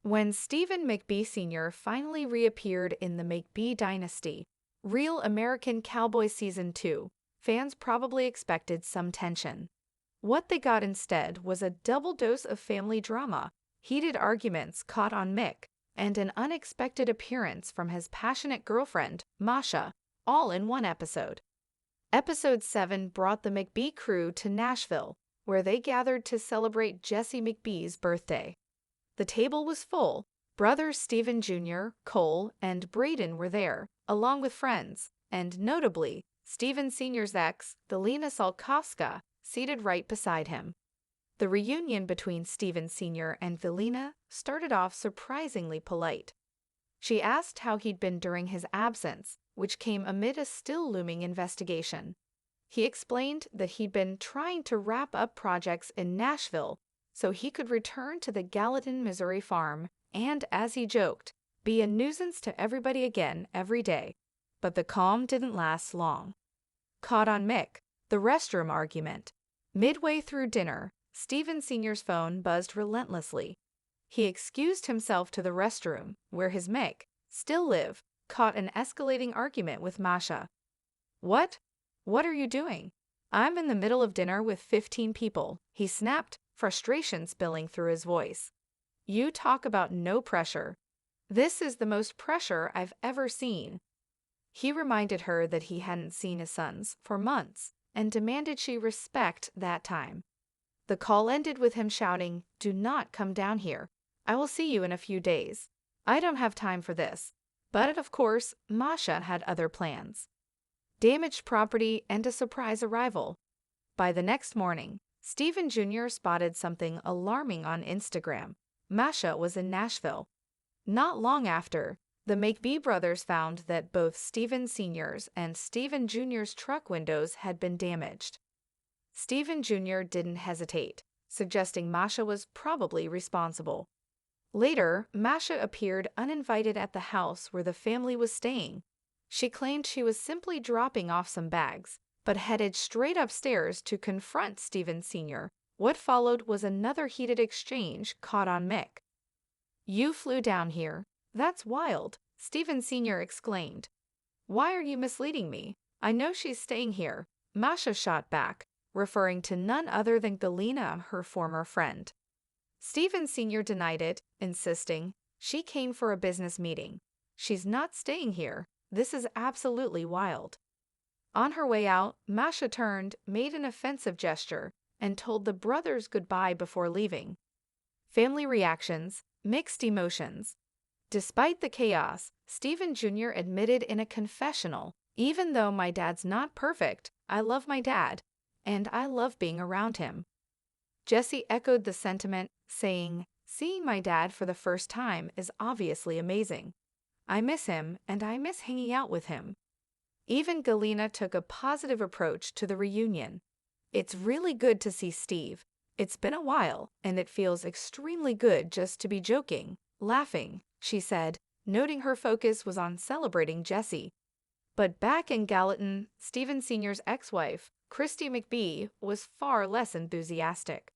When Stephen McBee Sr. finally reappeared in the McBee Dynasty, Real American Cowboy Season 2, fans probably expected some tension. What they got instead was a double dose of family drama, heated arguments caught on mic, and an unexpected appearance from his passionate girlfriend, Masha, all in one episode. Episode 7 brought the McBee crew to Nashville, where they gathered to celebrate Jesse McBee's birthday. The table was full. Brothers Stephen Jr., Cole, and Braden were there, along with friends, and notably, Stephen Sr.'s ex, Galina Salkowska, seated right beside him. The reunion between Stephen Sr. and Galina started off surprisingly polite. She asked how he'd been during his absence, which came amid a still-looming investigation. He explained that he'd been trying to wrap up projects in Nashville so he could return to the Gallatin, Missouri farm and, as he joked, be a nuisance to everybody again every day. But the calm didn't last long. Caught on mic, the restroom argument. Midway through dinner, Stephen Sr.'s phone buzzed relentlessly. He excused himself to the restroom, where his mic, still live, caught an escalating argument with Masha. "What? What are you doing? I'm in the middle of dinner with 15 people," he snapped, frustration spilling through his voice. "You talk about no pressure. This is the most pressure I've ever seen." He reminded her that he hadn't seen his sons for months and demanded she respect that time. The call ended with him shouting, "Do not come down here. I will see you in a few days. I don't have time for this." But, of course, Masha had other plans. Damaged property and a surprise arrival. By the next morning, Stephen Jr. spotted something alarming on Instagram. Masha was in Nashville. Not long after, the McBee brothers found that both Stephen Sr.'s and Stephen Jr.'s truck windows had been damaged. Stephen Jr. didn't hesitate, suggesting Masha was probably responsible. Later, Masha appeared uninvited at the house where the family was staying. She claimed she was simply dropping off some bags, but headed straight upstairs to confront Stephen Sr. What followed was another heated exchange caught on mic. "You flew down here. That's wild," Stephen Sr. exclaimed. "Why are you misleading me? I know she's staying here," Masha shot back, referring to none other than Galina, her former friend. Stephen Sr. denied it, insisting, "She came for a business meeting. She's not staying here. This is absolutely wild." On her way out, Masha turned, made an offensive gesture, and told the brothers goodbye before leaving. Family reactions, mixed emotions. Despite the chaos, Stephen Jr. admitted in a confessional, "Even though my dad's not perfect, I love my dad, and I love being around him." Jesse echoed the sentiment, saying, "Seeing my dad for the first time is obviously amazing. I miss him, and I miss hanging out with him." Even Galina took a positive approach to the reunion. "It's really good to see Steve. It's been a while, and it feels extremely good just to be joking, laughing," she said, noting her focus was on celebrating Jesse. But back in Gallatin, Stephen Sr.'s ex-wife, Christy McBee, was far less enthusiastic.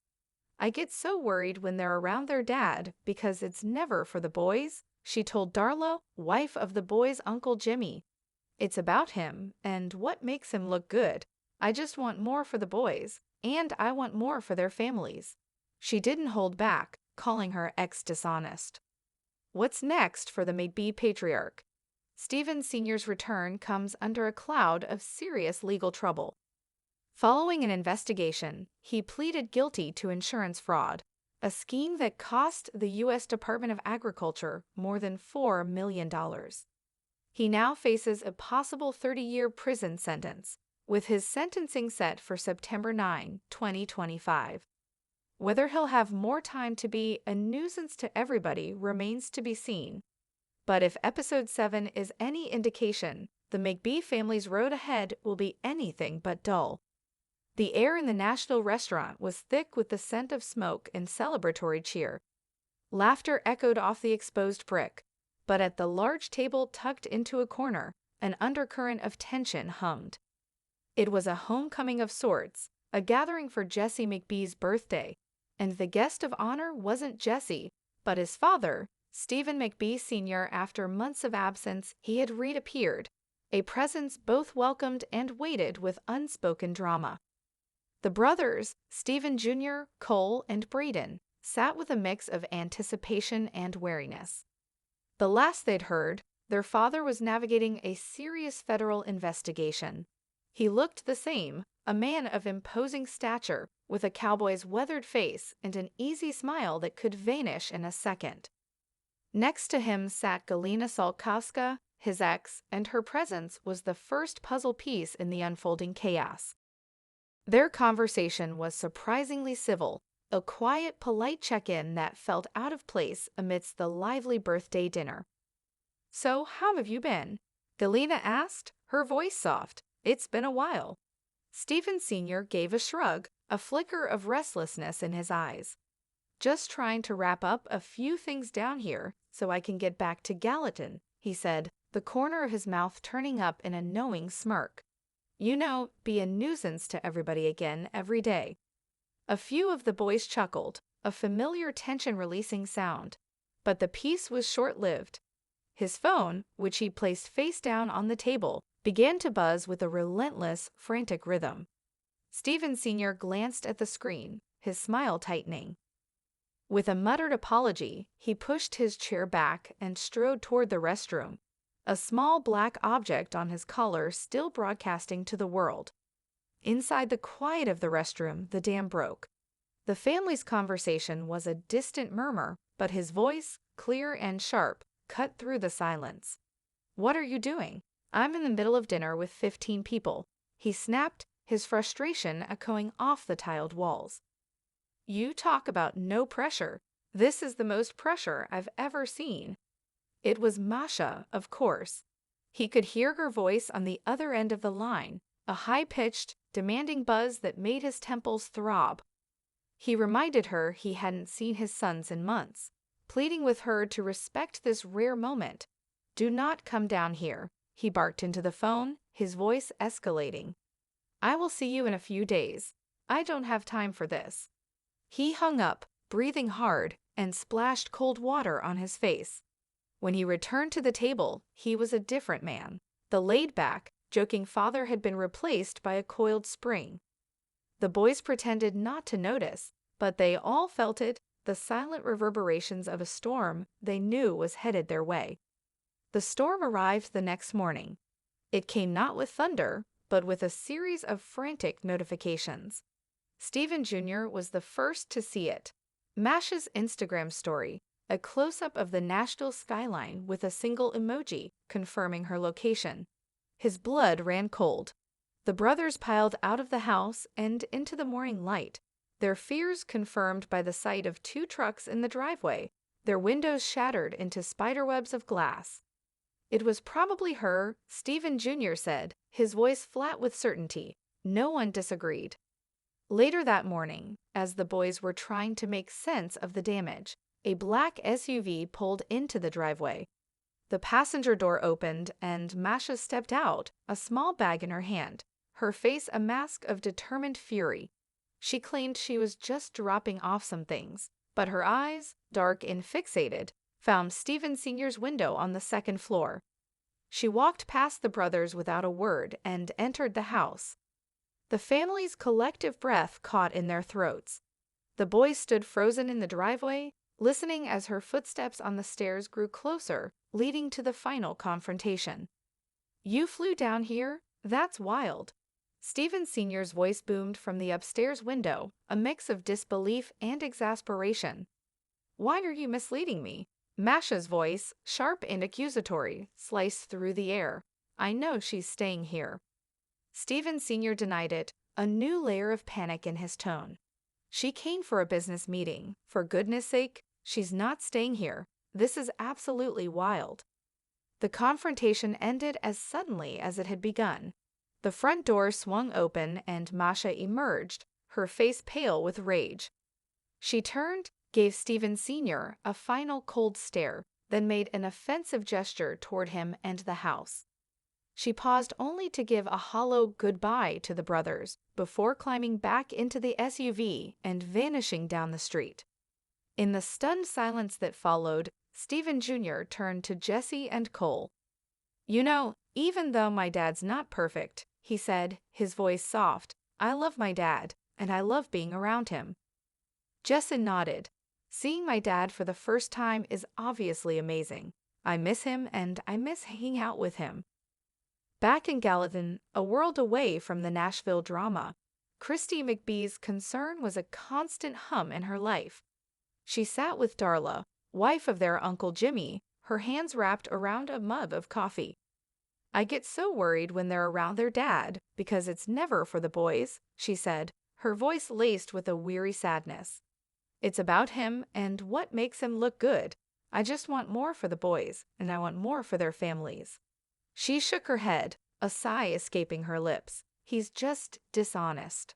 "I get so worried when they're around their dad because it's never for the boys," she told Darla, wife of the boys' Uncle Jimmy. "It's about him and what makes him look good. I just want more for the boys, and I want more for their families." She didn't hold back, calling her ex dishonest. What's next for the McBee patriarch? Stephen Sr.'s return comes under a cloud of serious legal trouble. Following an investigation, he pleaded guilty to insurance fraud, a scheme that cost the U.S. Department of Agriculture more than $4 million. He now faces a possible 30-year prison sentence, with his sentencing set for September 9, 2025. Whether he'll have more time to be a nuisance to everybody remains to be seen. But if Episode 7 is any indication, the McBee family's road ahead will be anything but dull. The air in the Nashville restaurant was thick with the scent of smoke and celebratory cheer. Laughter echoed off the exposed brick, but at the large table tucked into a corner, an undercurrent of tension hummed. It was a homecoming of sorts, a gathering for Jesse McBee's birthday, and the guest of honor wasn't Jesse, but his father, Stephen McBee Sr. After months of absence, he had reappeared, a presence both welcomed and weighted with unspoken drama. The brothers, Stephen Jr., Cole, and Braden, sat with a mix of anticipation and wariness. The last they'd heard, their father was navigating a serious federal investigation. He looked the same, a man of imposing stature, with a cowboy's weathered face and an easy smile that could vanish in a second. Next to him sat Galina Salkowska, his ex, and her presence was the first puzzle piece in the unfolding chaos. Their conversation was surprisingly civil, a quiet, polite check-in that felt out of place amidst the lively birthday dinner. "So, how have you been?" Galina asked, her voice soft. "It's been a while." Stephen Sr. gave a shrug, a flicker of restlessness in his eyes. "Just trying to wrap up a few things down here so I can get back to Gallatin," he said, the corner of his mouth turning up in a knowing smirk. "You know, be a nuisance to everybody again every day." A few of the boys chuckled, a familiar tension-releasing sound. But the peace was short-lived. His phone, which he placed face down on the table, began to buzz with a relentless, frantic rhythm. Stephen Sr. glanced at the screen, his smile tightening. With a muttered apology, he pushed his chair back and strode toward the restroom, a small black object on his collar still broadcasting to the world. Inside the quiet of the restroom, the dam broke. The family's conversation was a distant murmur, but his voice, clear and sharp, cut through the silence. "What are you doing?" "I'm in the middle of dinner with 15 people," he snapped, his frustration echoing off the tiled walls. "You talk about no pressure. This is the most pressure I've ever seen." It was Masha, of course. He could hear her voice on the other end of the line, a high-pitched, demanding buzz that made his temples throb. He reminded her he hadn't seen his sons in months, pleading with her to respect this rare moment. "Do not come down here," he barked into the phone, his voice escalating. "I will see you in a few days. I don't have time for this." He hung up, breathing hard, and splashed cold water on his face. When he returned to the table, he was a different man. The laid-back, joking father had been replaced by a coiled spring. The boys pretended not to notice, but they all felt it, the silent reverberations of a storm they knew was headed their way. The storm arrived the next morning. It came not with thunder, but with a series of frantic notifications. Stephen Jr. was the first to see it. Masha's Instagram story, a close-up of the Nashville skyline with a single emoji confirming her location. His blood ran cold. The brothers piled out of the house and into the morning light, their fears confirmed by the sight of 2 trucks in the driveway, their windows shattered into spiderwebs of glass. "It was probably her," Stephen Jr. said, his voice flat with certainty. No one disagreed. Later that morning, as the boys were trying to make sense of the damage, a black SUV pulled into the driveway. The passenger door opened and Masha stepped out, a small bag in her hand, her face a mask of determined fury. She claimed she was just dropping off some things, but her eyes, dark and fixated, found Stephen Sr.'s window on the 2nd floor. She walked past the brothers without a word and entered the house. The family's collective breath caught in their throats. The boys stood frozen in the driveway, listening as her footsteps on the stairs grew closer, leading to the final confrontation. "You flew down here? That's wild." Stephen Sr.'s voice boomed from the upstairs window, a mix of disbelief and exasperation. "Why are you misleading me?" Masha's voice, sharp and accusatory, sliced through the air. "I know she's staying here." Stephen Sr. denied it, a new layer of panic in his tone. "She came for a business meeting. For goodness sake, she's not staying here. This is absolutely wild." The confrontation ended as suddenly as it had begun. The front door swung open and Masha emerged, her face pale with rage. She turned, gave Stephen Sr. a final cold stare, then made an offensive gesture toward him and the house. She paused only to give a hollow goodbye to the brothers before climbing back into the SUV and vanishing down the street. In the stunned silence that followed, Stephen Jr. turned to Jesse and Cole. "You know, even though my dad's not perfect," he said, his voice soft, "I love my dad, and I love being around him." Jesse nodded. "Seeing my dad for the first time is obviously amazing. I miss him and I miss hanging out with him." Back in Gallatin, a world away from the Nashville drama, Christy McBee's concern was a constant hum in her life. She sat with Darla, wife of their Uncle Jimmy, her hands wrapped around a mug of coffee. "I get so worried when they're around their dad, because it's never for the boys," she said, her voice laced with a weary sadness. "It's about him and what makes him look good. I just want more for the boys, and I want more for their families." She shook her head, a sigh escaping her lips. "He's just dishonest."